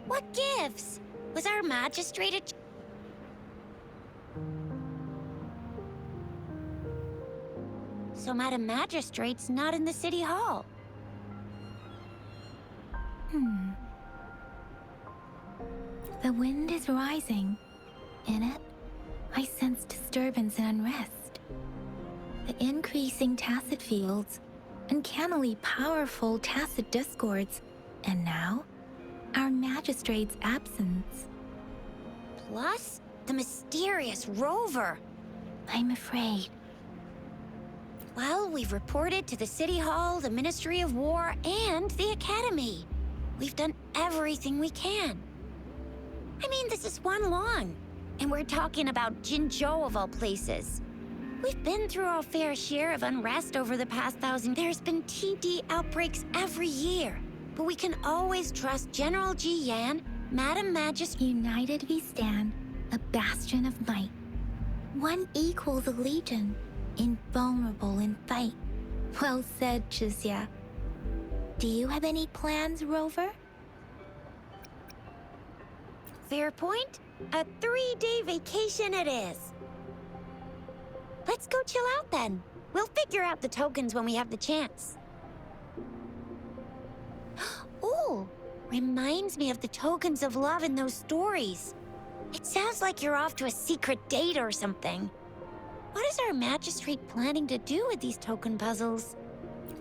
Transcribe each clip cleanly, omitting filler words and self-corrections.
What gives? Was our magistrate a... So Madam Magistrate's not in the city hall. The wind is rising. In it, I sense disturbance and unrest. The increasing tacit fields, uncannily powerful tacit discords, and now, our magistrate's absence. Plus, the mysterious rover. I'm afraid. Well, we've reported to the City Hall, the Ministry of War, and the Academy. We've done everything we can. I mean, this is one long, and we're talking about Jinzhou of all places. We've been through our fair share of unrest over the past 1,000. There's been TD outbreaks every year, but we can always trust General Ji Yan, Madam Magistrate. United we stand, a bastion of might. One equals a legion, invulnerable in fight. Well said, Chixia. Do you have any plans, Rover? Fair point. A 3-day vacation it is. Let's go chill out then. We'll figure out the tokens when we have the chance. Ooh, reminds me of the tokens of love in those stories. It sounds like you're off to a secret date or something. What is our magistrate planning to do with these token puzzles?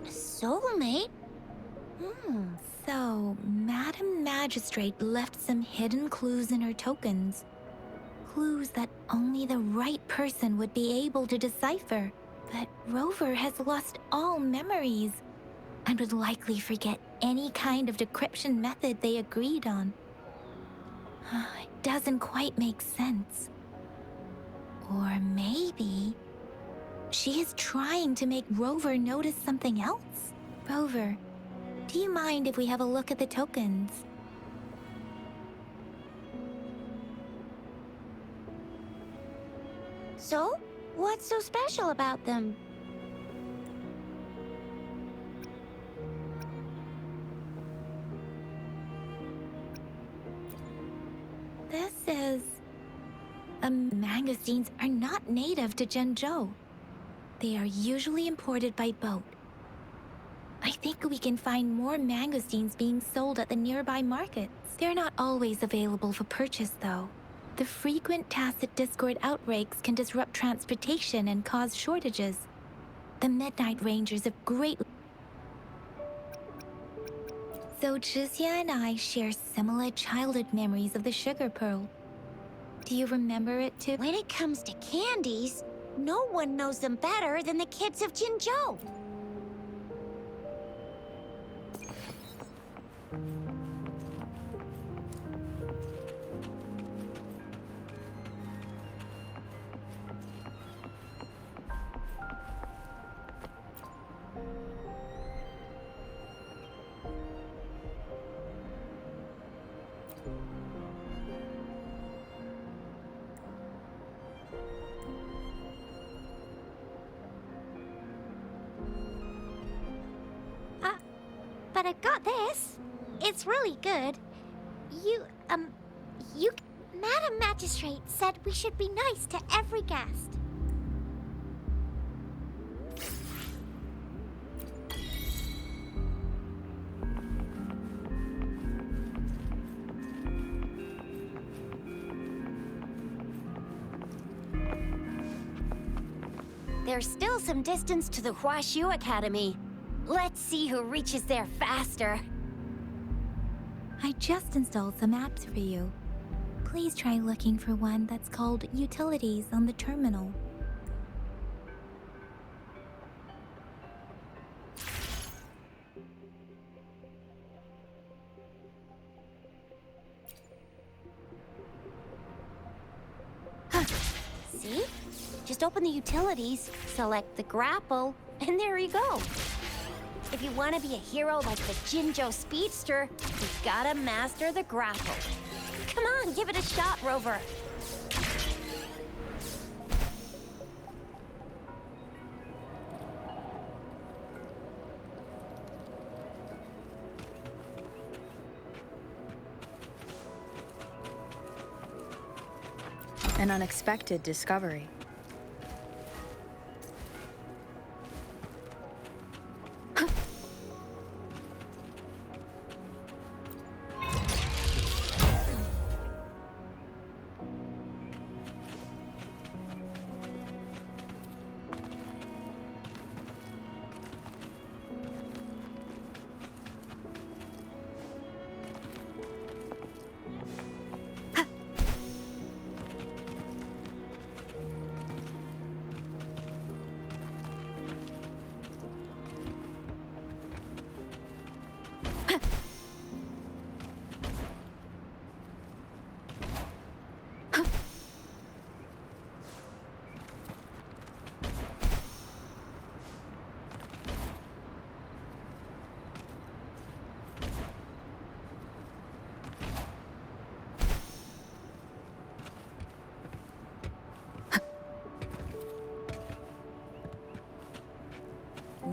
A soulmate? So, Madam Magistrate left some hidden clues in her tokens. Clues that only the right person would be able to decipher. But Rover has lost all memories and would likely forget any kind of decryption method they agreed on. It doesn't quite make sense. Or maybe she is trying to make Rover notice something else? Rover, do you mind if we have a look at the tokens? So, what's so special about them? This is... Mangosteens are not native to Zhenzhou. They are usually imported by boat. I think we can find more mangosteens being sold at the nearby markets. They're not always available for purchase, though. The frequent tacit discord outbreaks can disrupt transportation and cause shortages. The Midnight Rangers have great... So Chixia and I share similar childhood memories of the sugar pearl. Do you remember it too? When it comes to candies, no one knows them better than the kids of Jinzhou. But I got this. It's really good. You... Madam Magistrate said we should be nice to every guest. There's still some distance to the Huaxu Academy. Let's see who reaches there faster. I just installed some apps for you. Please try looking for one that's called Utilities on the terminal. See? Just open the utilities, select the grapple, and there you go. If you want to be a hero like the Jinzhou Speedster, you've gotta master the grapple. Come on, give it a shot, Rover. An unexpected discovery.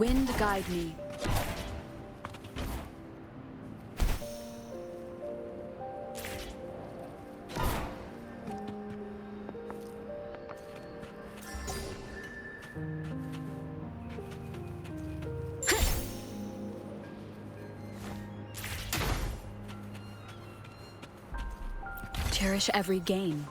Wind guide me. Cherish every gain.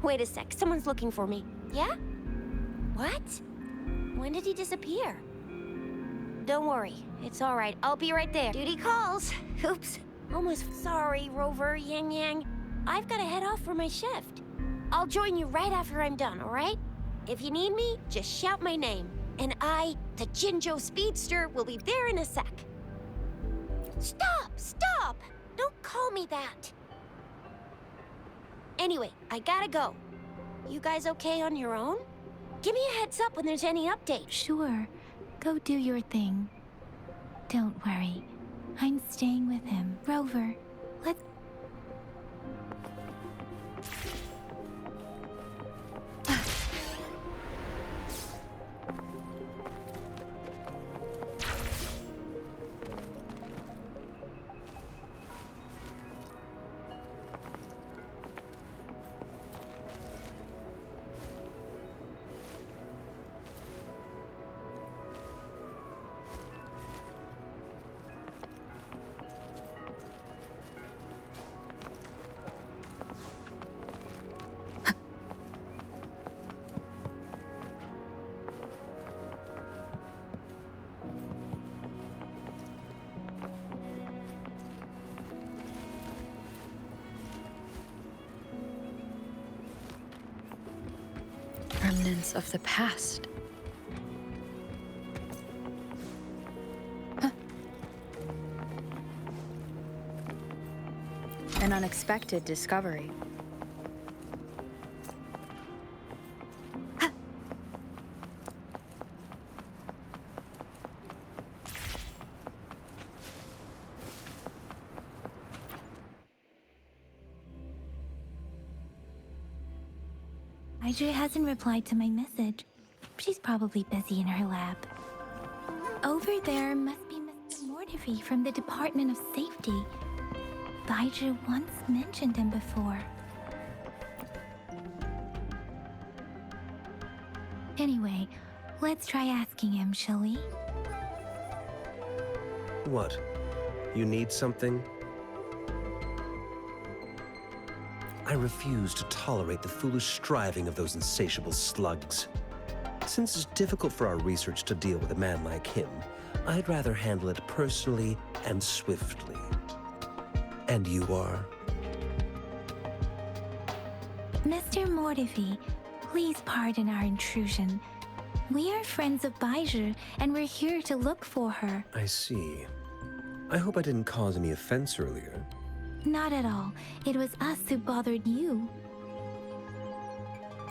Wait a sec, someone's looking for me. Yeah? What? When did he disappear? Don't worry, it's all right. I'll be right there. Duty calls. Oops. Almost sorry, Rover, Yang Yang. I've got to head off for my shift. I'll join you right after I'm done, all right? If you need me, just shout my name. And I, the Jinjo Speedster, will be there in a sec. Stop! Stop! Don't call me that. Anyway, I gotta go. You guys okay on your own? Give me a heads up when there's any update. Sure. Go do your thing. Don't worry. I'm staying with him. Rover, let's... Remnants of the past. Huh. An unexpected discovery. Audrey hasn't replied to my message. She's probably busy in her lab. Over there must be Mr. Mortifi from the Department of Safety. Baiju once mentioned him before. Anyway, let's try asking him, shall we? What? You need something? I refuse to tolerate the foolish striving of those insatiable slugs. Since it's difficult for our research to deal with a man like him, I'd rather handle it personally and swiftly. And you are? Mr. Mortifi, please pardon our intrusion. We are friends of Baiju, and we're here to look for her. I see. I hope I didn't cause any offense earlier. Not at all. It was us who bothered you.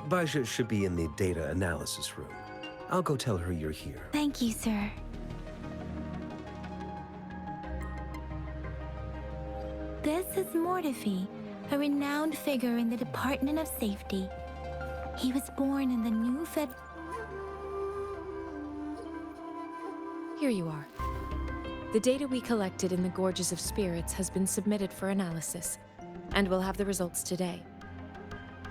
Baja should be in the data analysis room. I'll go tell her you're here. Thank you, sir. This is Mortifi, a renowned figure in the Department of Safety. He was born in the new Fed... Here you are. The data we collected in the Gorges of Spirits has been submitted for analysis, and we'll have the results today.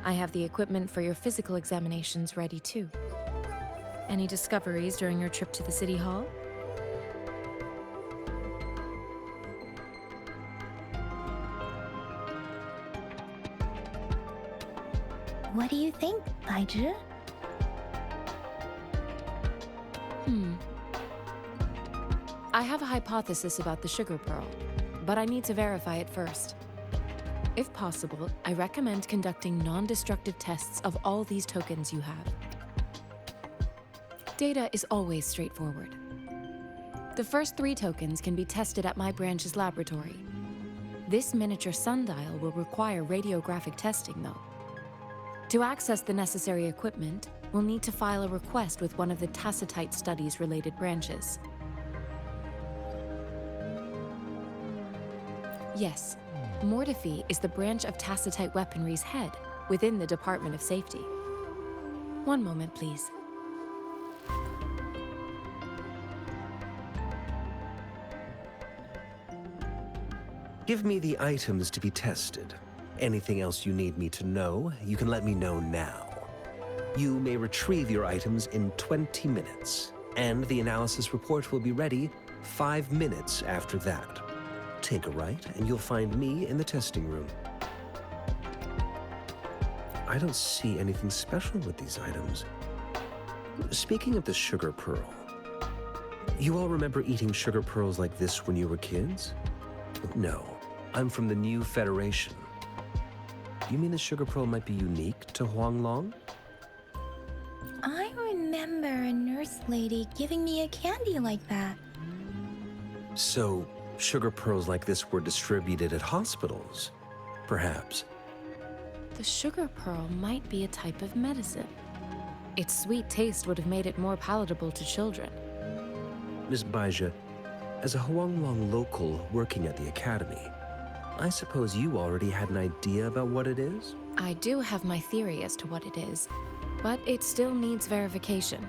I have the equipment for your physical examinations ready too. Any discoveries during your trip to the City Hall? What do you think, Baija? I have a hypothesis about the sugar pearl, but I need to verify it first. If possible, I recommend conducting non-destructive tests of all these tokens you have. Data is always straightforward. The first 3 tokens can be tested at my branch's laboratory. This miniature sundial will require radiographic testing, though. To access the necessary equipment, we'll need to file a request with one of the Tacitite Studies-related branches. Yes, Mortifi is the branch of Tacitite Weaponry's head within the Department of Safety. One moment, please. Give me the items to be tested. Anything else you need me to know, you can let me know now. You may retrieve your items in 20 minutes, and the analysis report will be ready 5 minutes after that. Take a right, and you'll find me in the testing room. I don't see anything special with these items. Speaking of the sugar pearl, you all remember eating sugar pearls like this when you were kids? No, I'm from the New Federation. You mean the sugar pearl might be unique to Huanglong? I remember a nurse lady giving me a candy like that. So, sugar pearls like this were distributed at hospitals, perhaps. The sugar pearl might be a type of medicine. Its sweet taste would have made it more palatable to children. Miss Baija, as a Huanglong local working at the academy, I suppose you already had an idea about what it is? I do have my theory as to what it is, but it still needs verification.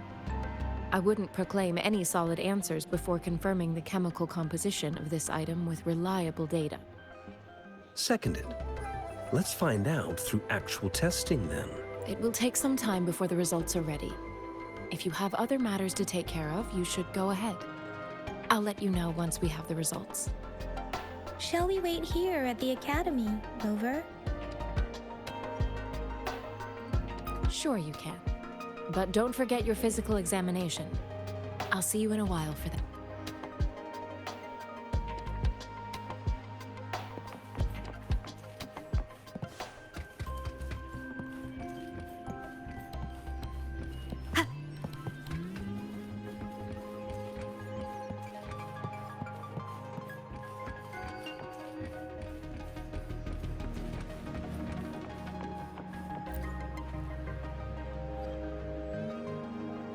I wouldn't proclaim any solid answers before confirming the chemical composition of this item with reliable data. Seconded. Let's find out through actual testing then. It will take some time before the results are ready. If you have other matters to take care of, you should go ahead. I'll let you know once we have the results. Shall we wait here at the academy, Rover? Sure you can. But don't forget your physical examination. I'll see you in a while for that.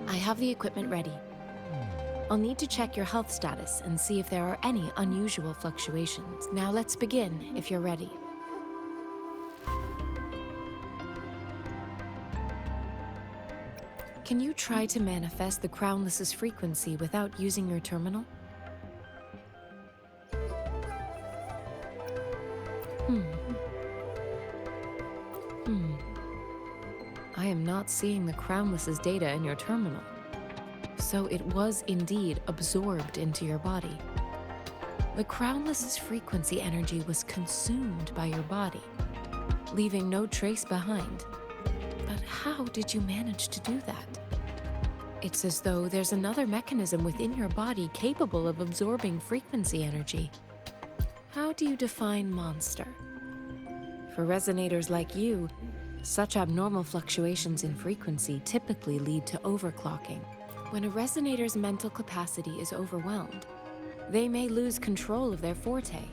I have the equipment ready. I'll need to check your health status and see if there are any unusual fluctuations. Now let's begin, if you're ready. Can you try to manifest the Crownless's frequency without using your terminal? I am not seeing the Crownless's data in your terminal. So it was indeed absorbed into your body. The Crownless's frequency energy was consumed by your body, leaving no trace behind. But how did you manage to do that? It's as though there's another mechanism within your body capable of absorbing frequency energy. How do you define monster? For resonators like you, such abnormal fluctuations in frequency typically lead to overclocking. When a resonator's mental capacity is overwhelmed, they may lose control of their forte.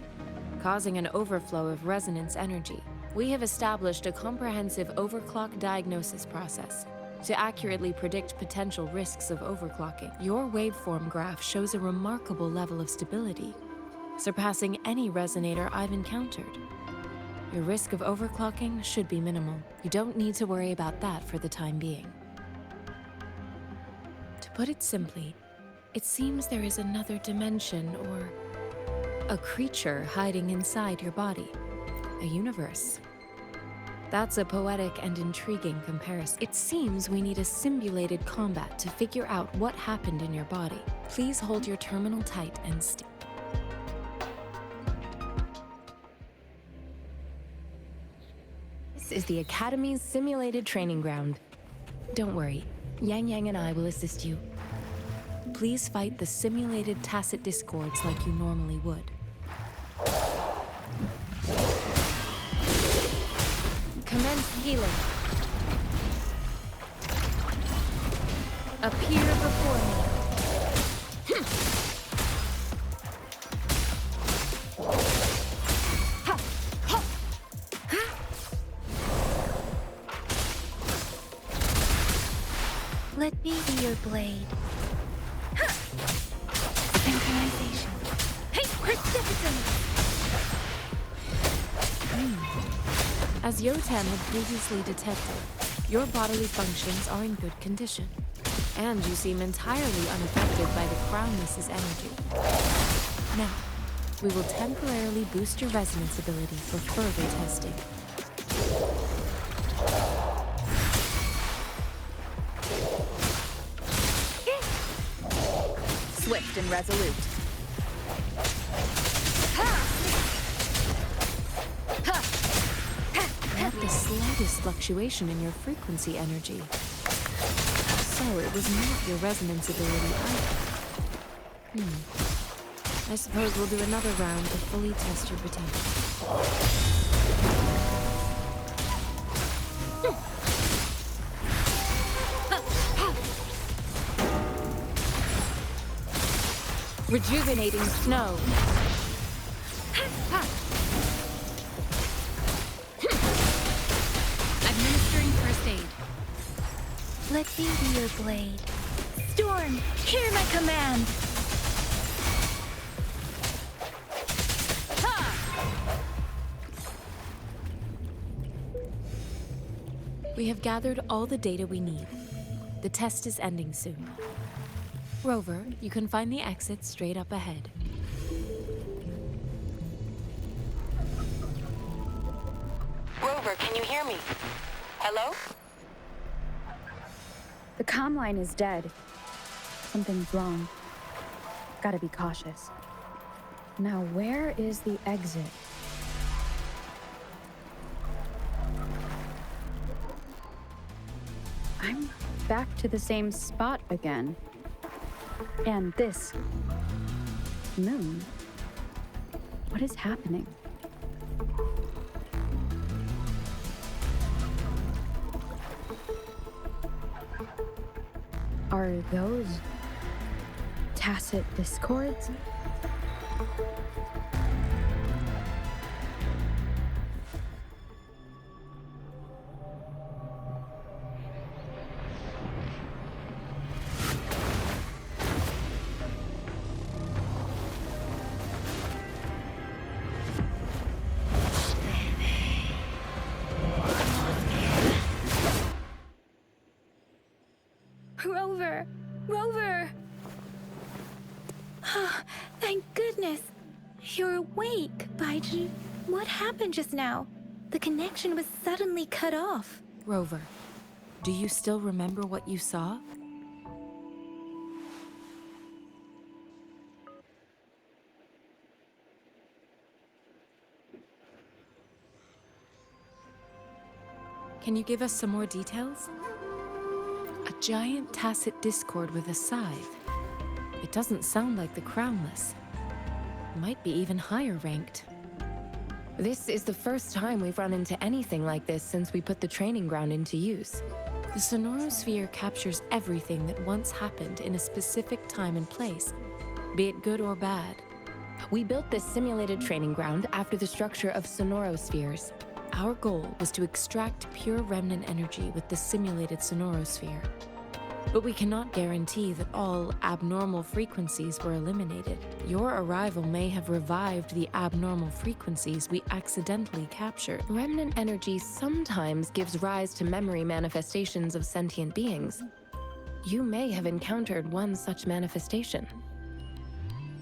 causing an overflow of resonance energy. We have established a comprehensive overclock diagnosis process to accurately predict potential risks of overclocking. Your waveform graph shows a remarkable level of stability, surpassing any resonator I've encountered. Your risk of overclocking should be minimal. You don't need to worry about that for the time being. To put it simply, it seems there is another dimension or a creature hiding inside your body, a universe. That's a poetic and intriguing comparison. It seems we need a simulated combat to figure out what happened in your body. Please hold your terminal tight and stay. This is the Academy's simulated training ground. Don't worry, Yang Yang and I will assist you. Please fight the simulated tacit discords like you normally would. Commence healing. Appear before me. Let me be your blade. Synchronization. Hey, precipitous! As Yotem had previously detected, your bodily functions are in good condition, and you seem entirely unaffected by the Crownless's energy. Now, we will temporarily boost your resonance ability for further testing. Swift and resolute. Not the slightest fluctuation in your frequency energy. So it was not your resonance ability either. I suppose we'll do another round to fully test your potential. Rejuvenating snow. Administering first aid. Let me be your blade. Storm, hear my command! We have gathered all the data we need. The test is ending soon. Rover, you can find the exit straight up ahead. Rover, can you hear me? Hello? The comm line is dead. Something's wrong. Gotta be cautious. Now, where is the exit? I'm back to the same spot again. And this moon. What is happening? Are those tacit discords? Rover! Rover! Thank goodness! You're awake, Baiji. What happened just now? The connection was suddenly cut off. Rover, do you still remember what you saw? Can you give us some more details? A giant tacit discord with a scythe. It doesn't sound like the Crownless. Might be even higher ranked. This is the first time we've run into anything like this since we put the training ground into use. The sonorosphere captures everything that once happened in a specific time and place, be it good or bad. We built this simulated training ground after the structure of sonorospheres. Our goal was to extract pure remnant energy with the simulated sonorosphere. But we cannot guarantee that all abnormal frequencies were eliminated. Your arrival may have revived the abnormal frequencies we accidentally captured. Remnant energy sometimes gives rise to memory manifestations of sentient beings. You may have encountered one such manifestation.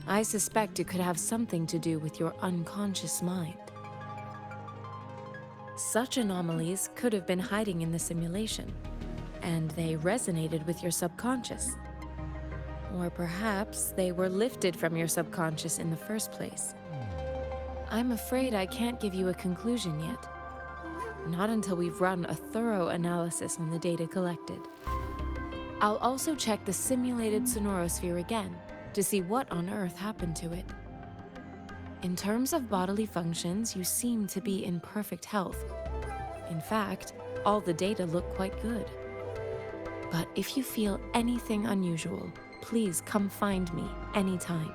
I suspect it could have something to do with your unconscious mind. Such anomalies could have been hiding in the simulation, and they resonated with your subconscious. Or perhaps they were lifted from your subconscious in the first place. I'm afraid I can't give you a conclusion yet. Not until we've run a thorough analysis on the data collected. I'll also check the simulated sonorosphere again to see what on earth happened to it. In terms of bodily functions, you seem to be in perfect health. In fact, all the data look quite good. But if you feel anything unusual, please come find me anytime.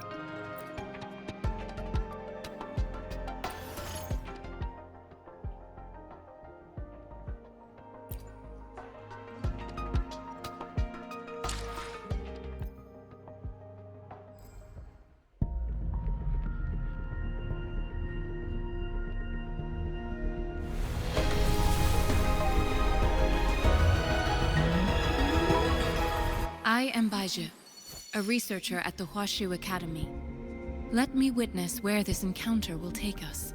I am Baiju, a researcher at the Huashu Academy. Let me witness where this encounter will take us.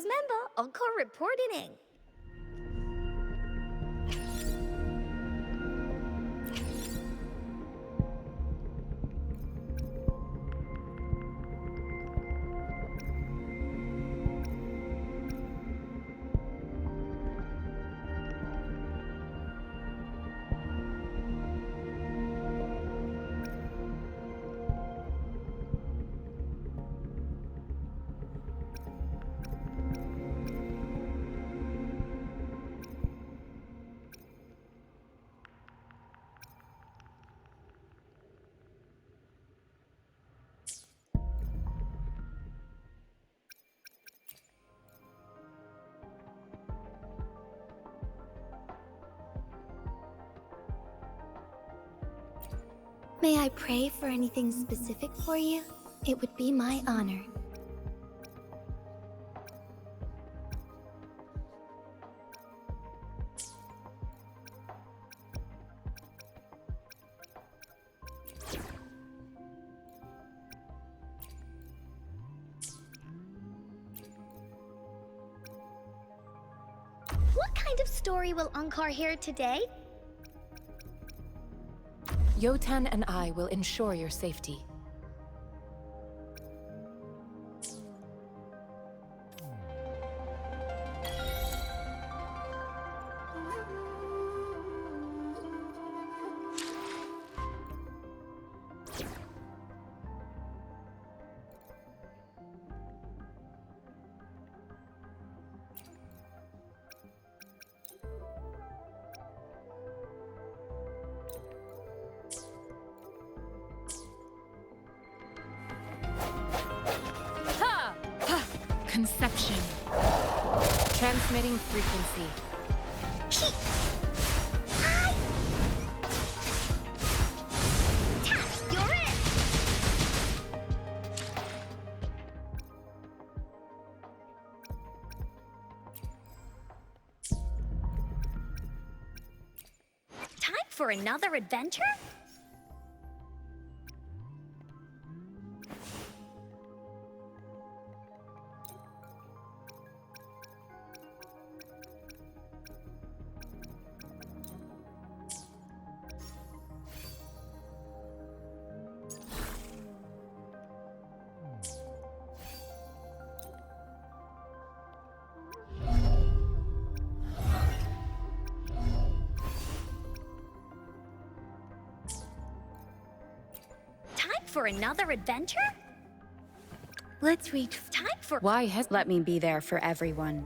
member, Encore reporting in. May I pray for anything specific for you? It would be my honor. What kind of story will Encore hear today? Yotan and I will ensure your safety. Conception. Transmitting frequency. for another adventure? Time for another adventure? Let's reach. Time for. Why has Let me be there for everyone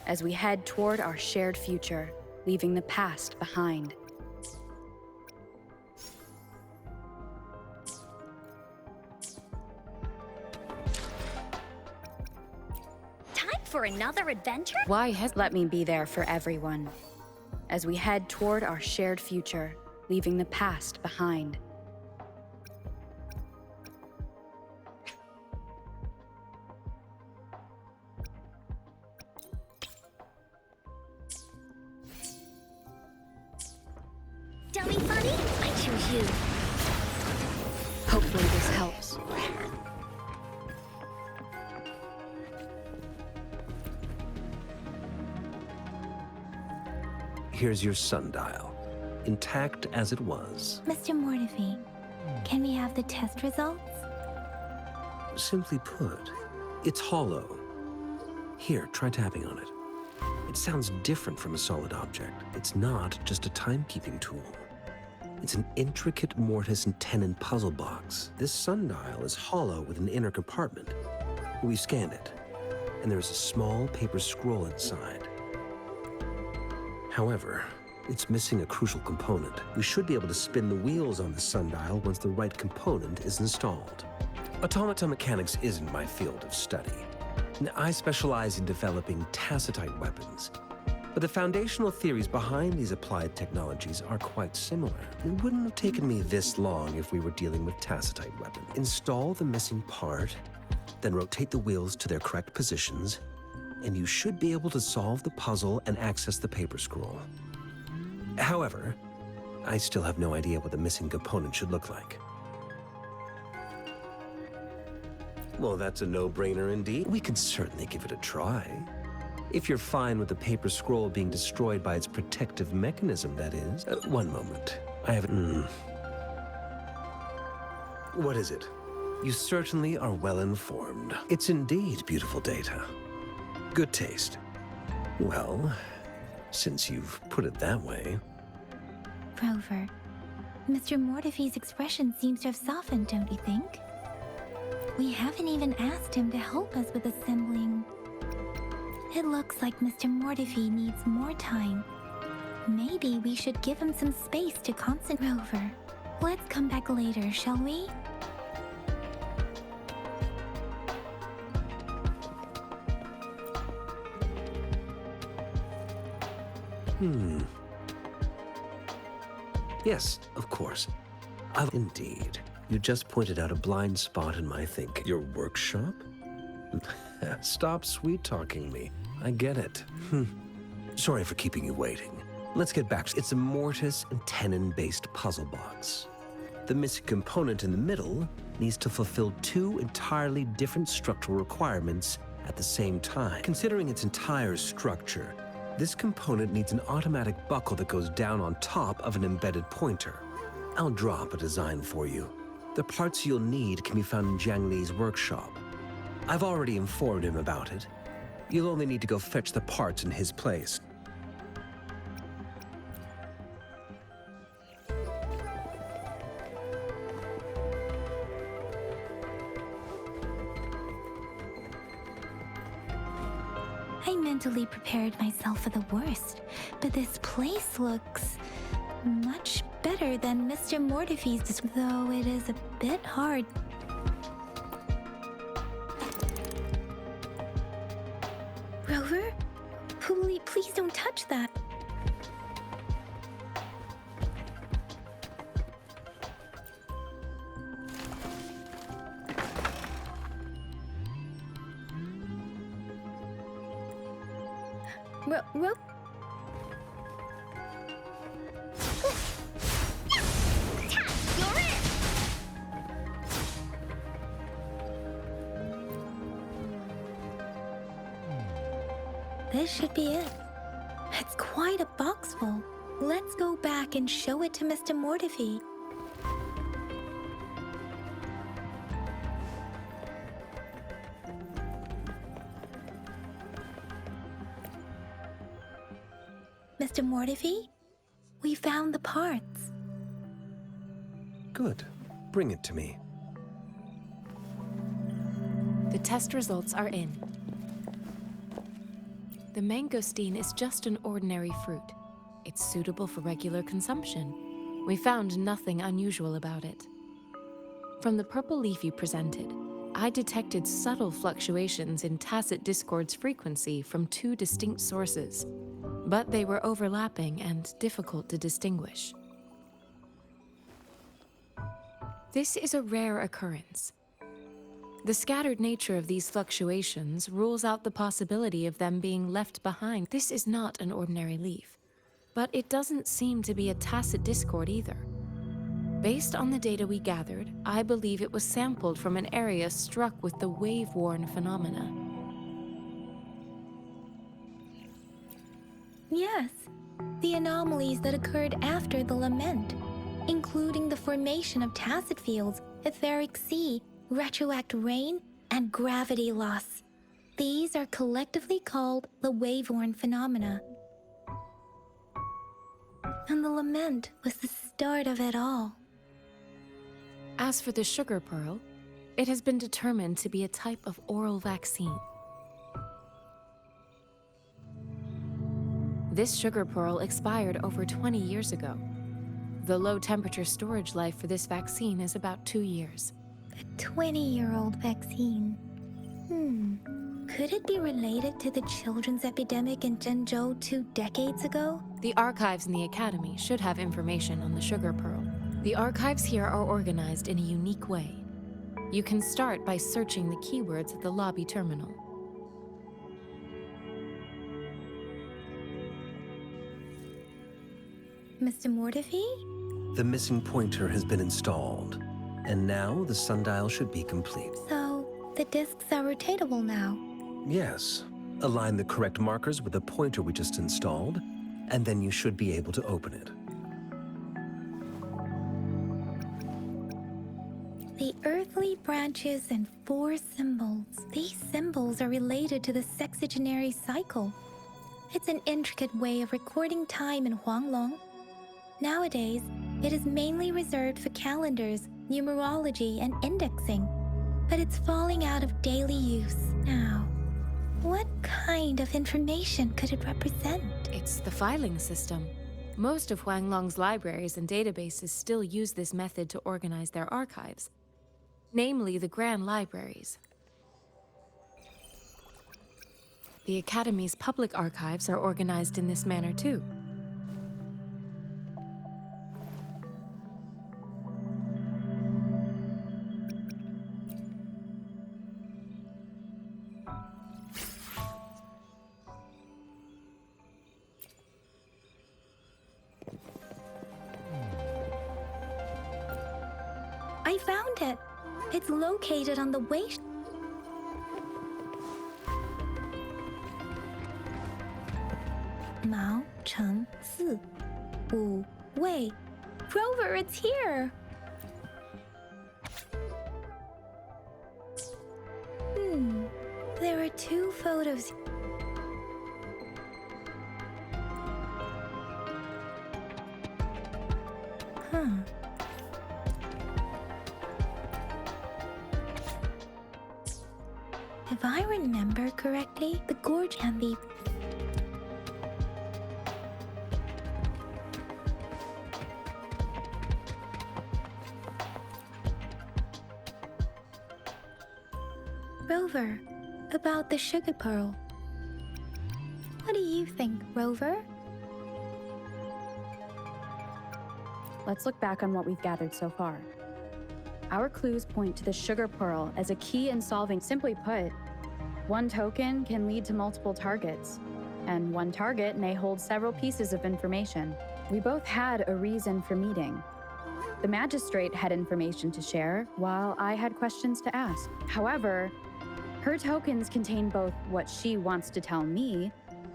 as we head toward our shared future, leaving the past behind. Time for another adventure? Why has Let me be there for everyone as we head toward our shared future, leaving the past behind. Dummy funny? I choose you. Hopefully this helps. Here's your sundial, intact as it was. Mr. Mortefi, can we have the test results? Simply put, it's hollow. Here, try tapping on it. It sounds different from a solid object. It's not just a timekeeping tool. It's an intricate mortise and tenon puzzle box. This sundial is hollow with an inner compartment. We scanned it, and there is a small paper scroll inside. However, it's missing a crucial component. We should be able to spin the wheels on the sundial once the right component is installed. Automata mechanics isn't my field of study. I specialize in developing tacitite weapons, but the foundational theories behind these applied technologies are quite similar. It wouldn't have taken me this long if we were dealing with tacitite weapons. Install the missing part, then rotate the wheels to their correct positions, and you should be able to solve the puzzle and access the paper scroll. However, I still have no idea what the missing component should look like. Well, that's a no-brainer indeed. We can certainly give it a try. If you're fine with the paper scroll being destroyed by its protective mechanism, that is. One moment. I haven't... What is it? You certainly are well informed. It's indeed beautiful data. Good taste. Well, since you've put it that way... Rover, Mr. Mortefi's expression seems to have softened, don't you think? We haven't even asked him to help us with assembling. It looks like Mr. Mortefi needs more time. Maybe we should give him some space to concentrate. Rover, let's come back later, shall we? Yes, of course. Indeed. You just pointed out a blind spot in my thinking. Your workshop? Stop sweet-talking me. I get it. Sorry for keeping you waiting. Let's get back. It's a mortise and tenon-based puzzle box. The missing component in the middle needs to fulfill two entirely different structural requirements at the same time. Considering its entire structure, this component needs an automatic buckle that goes down on top of an embedded pointer. I'll draw up a design for you. The parts you'll need can be found in Jiang Li's workshop. I've already informed him about it. You'll only need to go fetch the parts in his place. I mentally prepared myself for the worst, but this place looks much better than Mr. Mortefi's, though it is a bit hard. Rover? Please don't touch that. This should be it. It's quite a box full. Let's go back and show it to Mr. Mortifi. Mr. Mortifi, we found the parts. Good. Bring it to me. The test results are in. The mangosteen is just an ordinary fruit. It's suitable for regular consumption. We found nothing unusual about it. From the purple leaf you presented, I detected subtle fluctuations in tacit discord's frequency from two distinct sources, but they were overlapping and difficult to distinguish. This is a rare occurrence. The scattered nature of these fluctuations rules out the possibility of them being left behind. This is not an ordinary leaf, but it doesn't seem to be a tacit discord either. Based on the data we gathered, I believe it was sampled from an area struck with the wave-worn phenomena. Yes, the anomalies that occurred after the lament, including the formation of tacit fields, etheric sea, retroact rain, and gravity loss. These are collectively called the wave-worn phenomena. And the lament was the start of it all. As for the sugar pearl, it has been determined to be a type of oral vaccine. This sugar pearl expired over 20 years ago. The low-temperature storage life for this vaccine is about 2 years. A 20-year-old vaccine. Could it be related to the children's epidemic in Zhengzhou 2 decades ago? The archives in the Academy should have information on the sugar pearl. The archives here are organized in a unique way. You can start by searching the keywords at the lobby terminal. Mr. Mortifi? The missing pointer has been installed, and now the sundial should be complete. So, the discs are rotatable now. Yes. Align the correct markers with the pointer we just installed, and then you should be able to open it. The earthly branches and 4 symbols. These symbols are related to the sexagenary cycle. It's an intricate way of recording time in Huanglong. Nowadays, it is mainly reserved for calendars, numerology, and indexing, but it's falling out of daily use now. What kind of information could it represent? It's the filing system. Most of Huanglong's libraries and databases still use this method to organize their archives, namely the Grand Libraries. The Academy's public archives are organized in this manner too. I found it. It's located on the way. Mao Cheng Si Wu Wei. Rover, it's here. There are 2 photos. If I remember correctly, the gorge and the... Rover, about the sugar pearl. What do you think, Rover? Let's look back on what we've gathered so far. Our clues point to the sugar pearl as a key in solving. Simply put, one token can lead to multiple targets, and one target may hold several pieces of information. We both had a reason for meeting. The magistrate had information to share, while I had questions to ask. However, her tokens contain both what she wants to tell me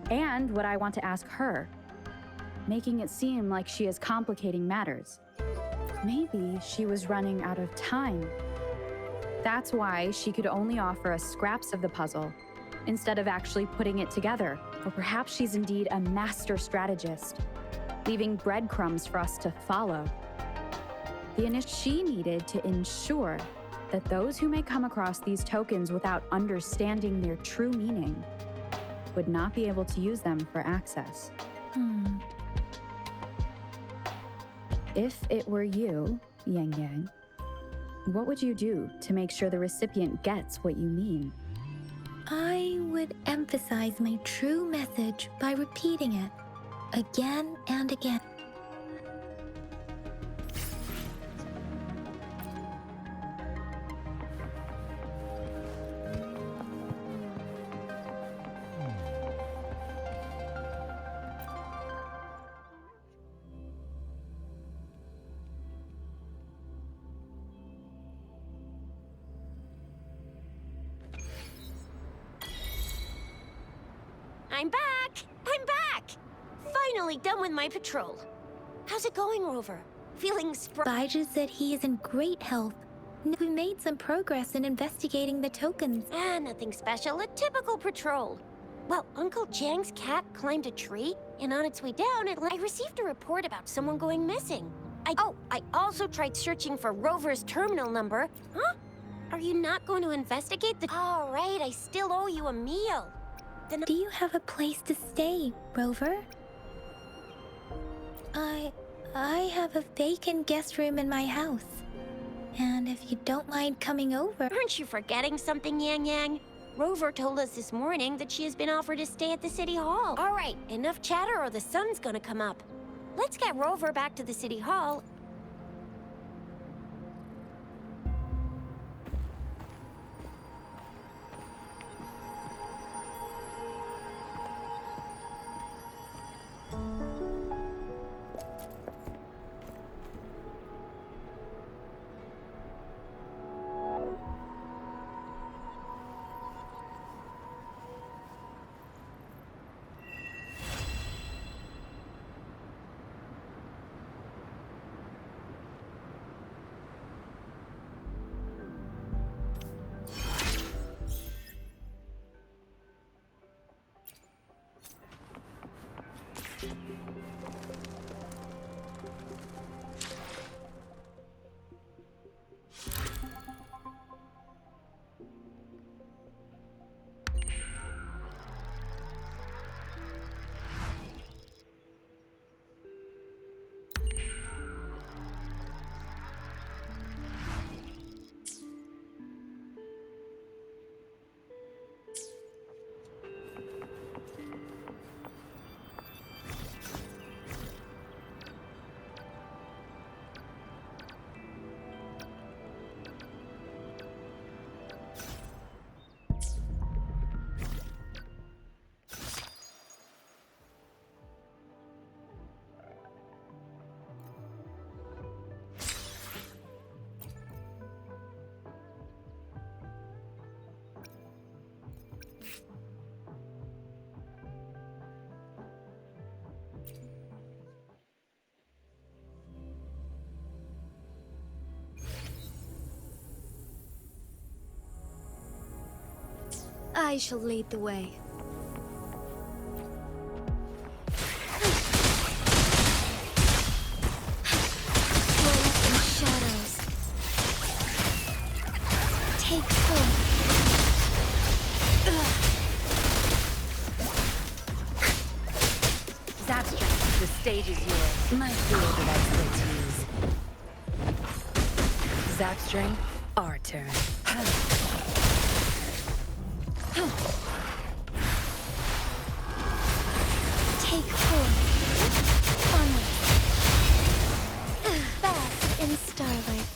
and what I want to ask her, making it seem like she is complicating matters. Maybe she was running out of time. That's why she could only offer us scraps of the puzzle, instead of actually putting it together. Or perhaps she's indeed a master strategist, leaving breadcrumbs for us to follow. She needed to ensure that those who may come across these tokens without understanding their true meaning would not be able to use them for access. If it were you, Yang Yang, what would you do to make sure the recipient gets what you mean? I would emphasize my true message by repeating it again and again. I'm back! I'm back! Finally done with my patrol. How's it going, Rover? Feeling Baija said he is in great health. We made some progress in investigating the tokens. nothing special. A typical patrol. Well, Uncle Jang's cat climbed a tree, and on its way down, I received a report about someone going missing. I also tried searching for Rover's terminal number. Huh? Are you not going to investigate the... All right, I still owe you a meal. Do you have a place to stay, Rover? I have a vacant guest room in my house. And if you don't mind coming over... Aren't you forgetting something, Yang Yang? Rover told us this morning that she has been offered to stay at the City Hall. All right, enough chatter or the sun's gonna come up. Let's get Rover back to the City Hall. I shall lead the way. Dwell up in shadows. Take form. Zapstrand, the stage is yours. My field of expertise. Zapstrand, our turn. Take form. Onward. Bask in starlight.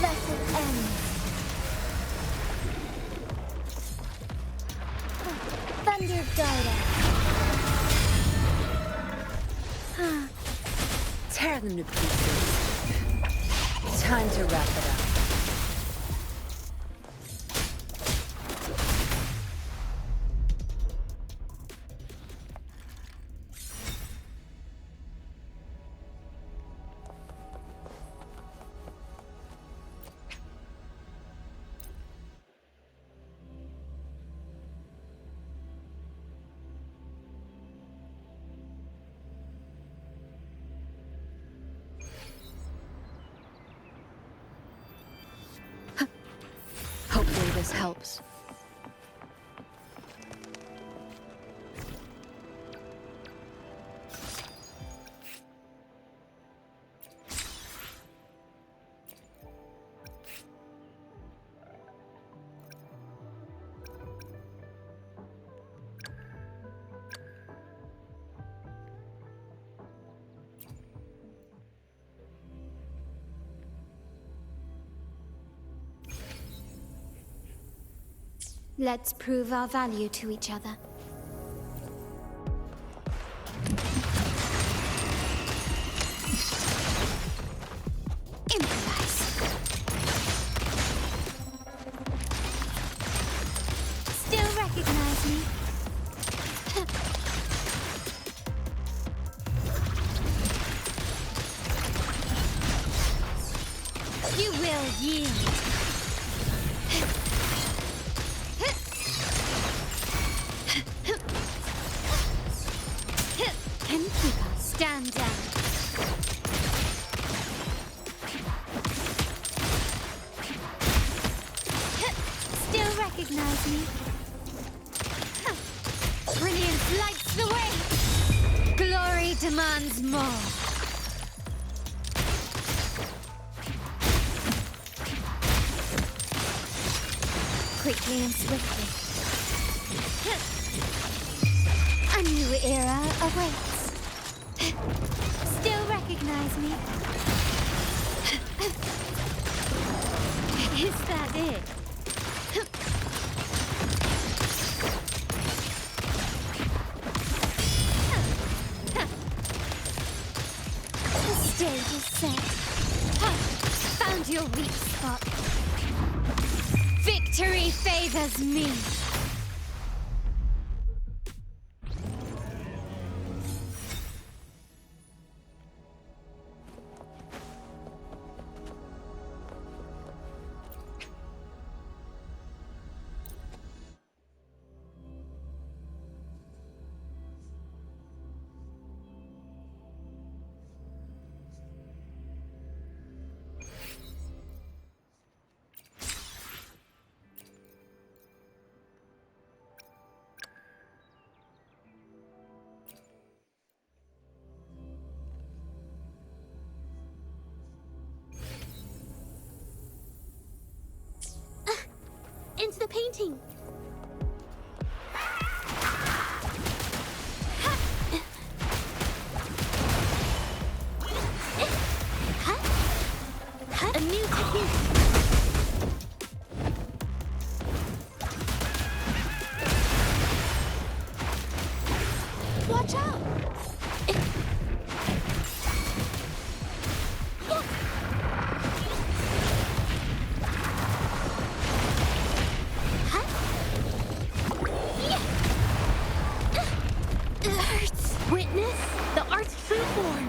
Lesson ends. Thunder Garda. Tear them to pieces. Time to wrap it up. Hopefully this helps. Let's prove our value to each other. Improvise. Still recognize me? You will yield. Stand down. Still recognize me? Brilliance lights the way. Glory demands more. Quickly and swiftly. A new era awaits. Still recognize me? Is that it? The stage is set. Found your weak spot. Victory favors me. Into the painting. A new technique. Watch out. Witness the art's true form.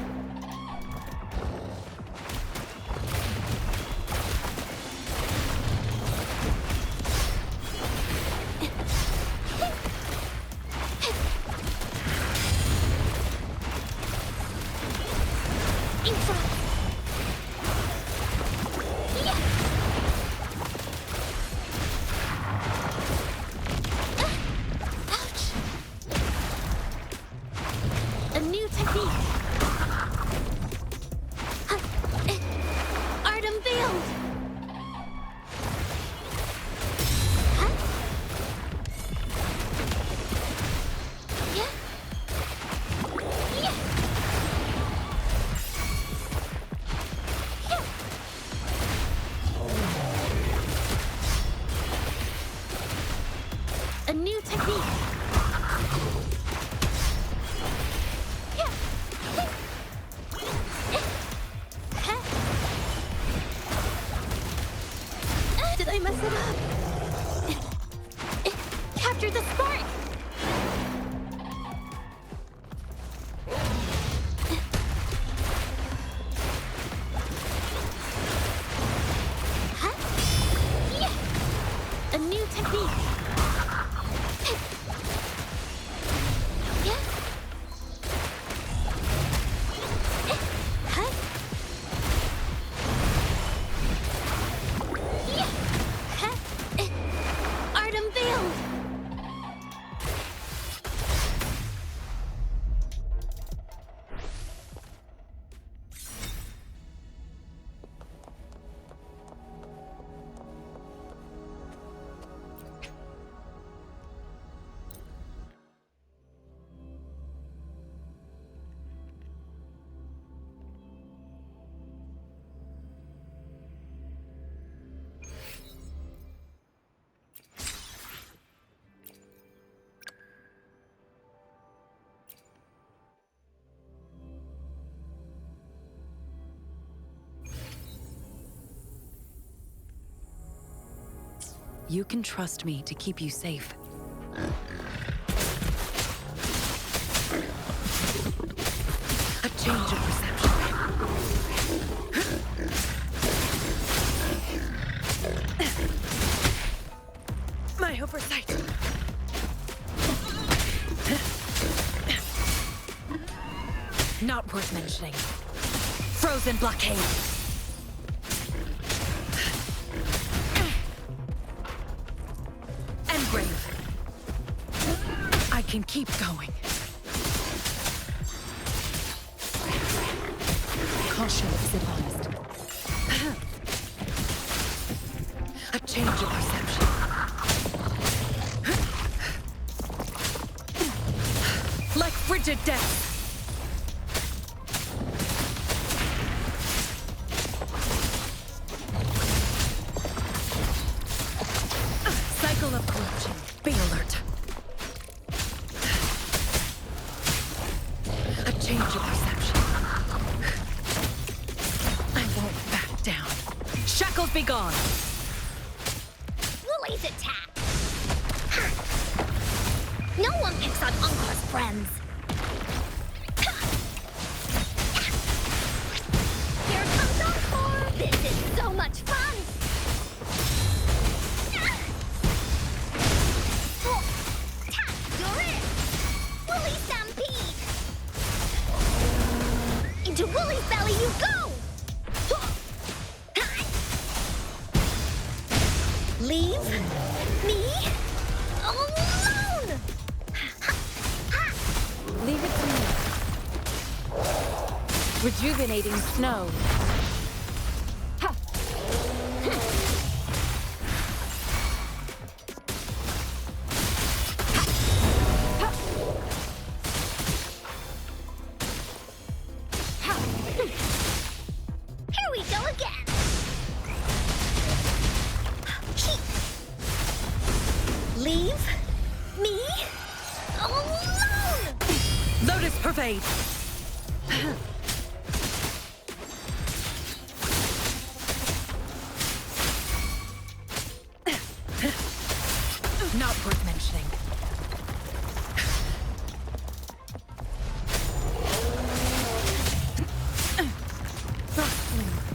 did I mess it up? Capture the spark! A new technique. Art unveiled. You can trust me to keep you safe. A change of perception. My oversight. Not worth mentioning. Frozen blockade. Engrave. I can keep going. Caution is advised. A change of perception. Like frigid death. Cycle of corruption. Be alert. A change of perception. I won't back down. Shackles be gone. Lily's attack. No one picks on Ankar's friends. Here comes Ankar. This is so much fun. You're it! Woolly Stampede! Into Woolly's belly you go! Leave me alone! Leave it to me. Rejuvenating snow. Here we go again! Leave me alone! Lotus pervade. Not worth mentioning.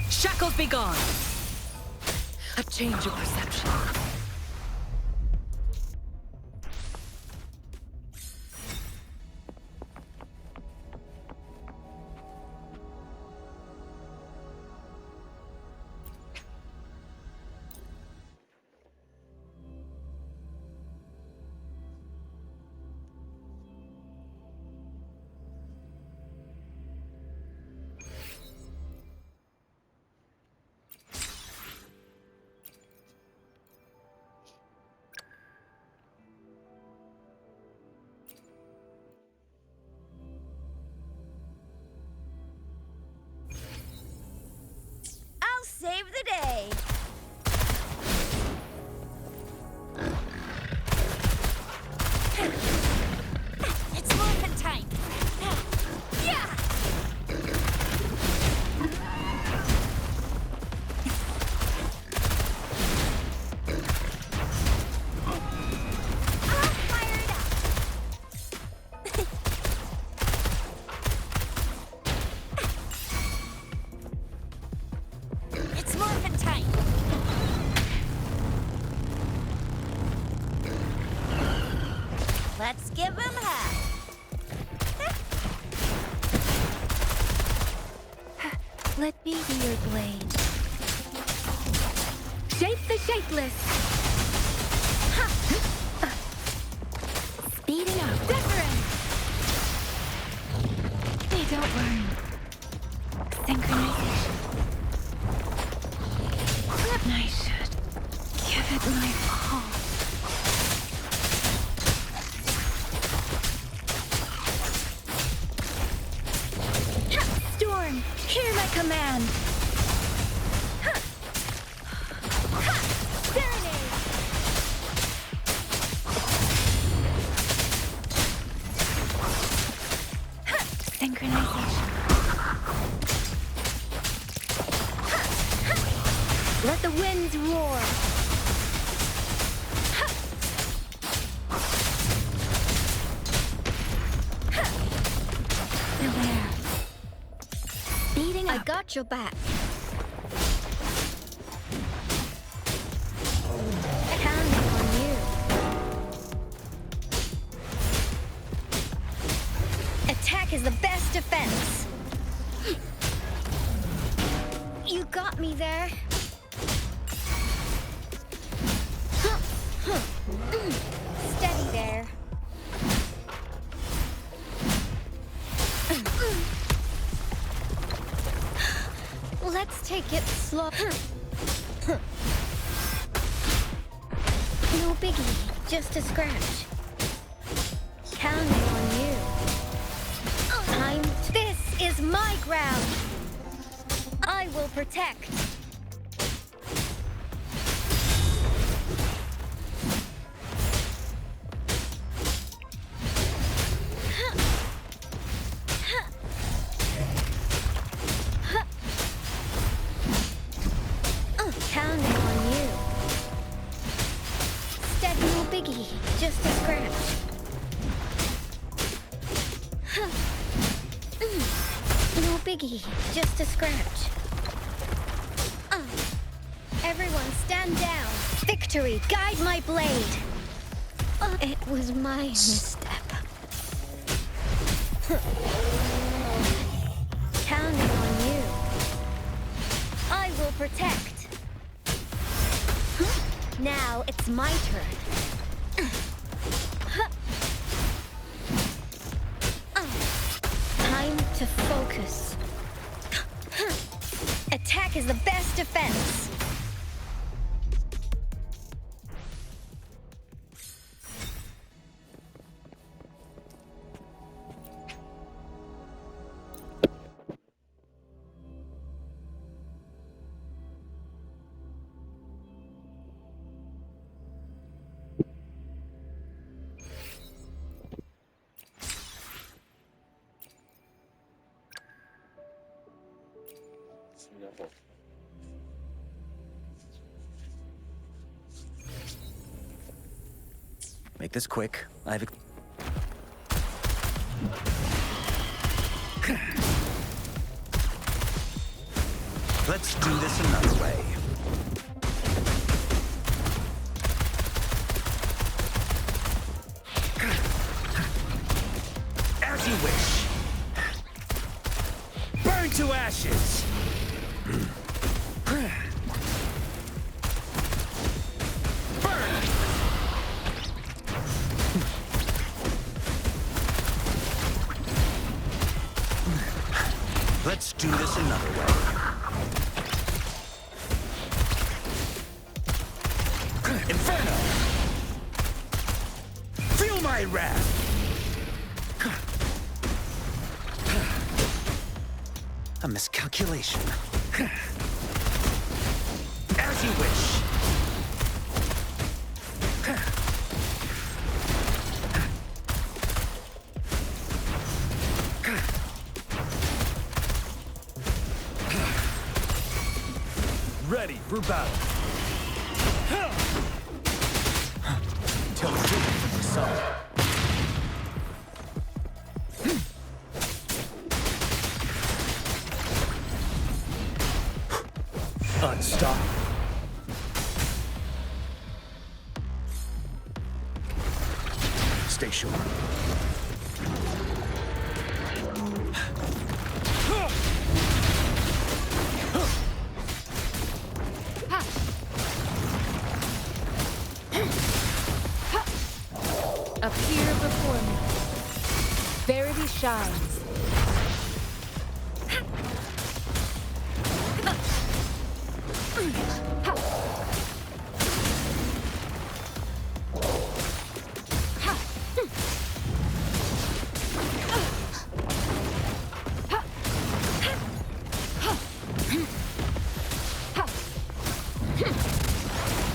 Shackles be gone. A change of perception. I'll save the day. It's morphin' time. Yeah! Let's give him hell. Let me be your blade. Shape the shapeless. Speeding up. Wuthering. They don't worry. Synchronization. I should give it my all. Storm, hear my command. Serenade. Synchronization. Let the winds roar. Beware. Speeding up. I got your back. Counting on you. Attack is the best defense. You got me there. Steady there. Let's take it slow. No biggie, just a scratch. Counting on you. This is my ground. I will protect. Counting on you. Steady, no biggie, just a scratch. No biggie, just a scratch. Everyone stand down. Victory, guide my blade. It was my misstep. Counting on you. I will protect. Now it's my turn. Time to focus. Attack is the best defense. Make this quick. Let's do this another way. As you wish. Burn to ashes. Let's do this another way. Inferno! Feel my wrath! A miscalculation. As you wish. Ready for battle. Till the sun. Unstoppable. Stay sure. Appear before me. Verity shines.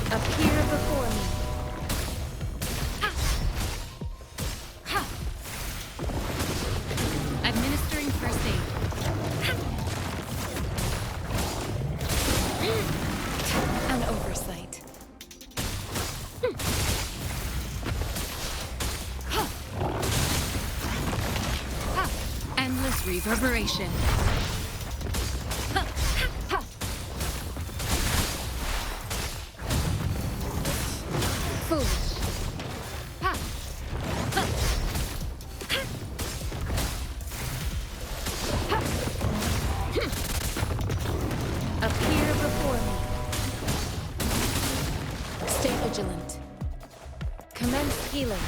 Appear before me. Administering first aid. An oversight. Endless reverberation. Foolish. Appear before me. Stay vigilant. Commence healing.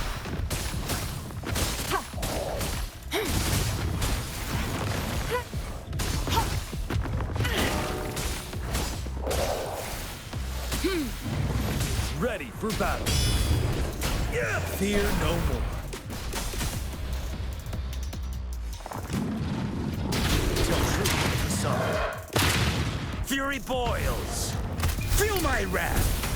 Ready for battle. Fear no more. Tell truth to the sun. Fury boils. Feel my wrath.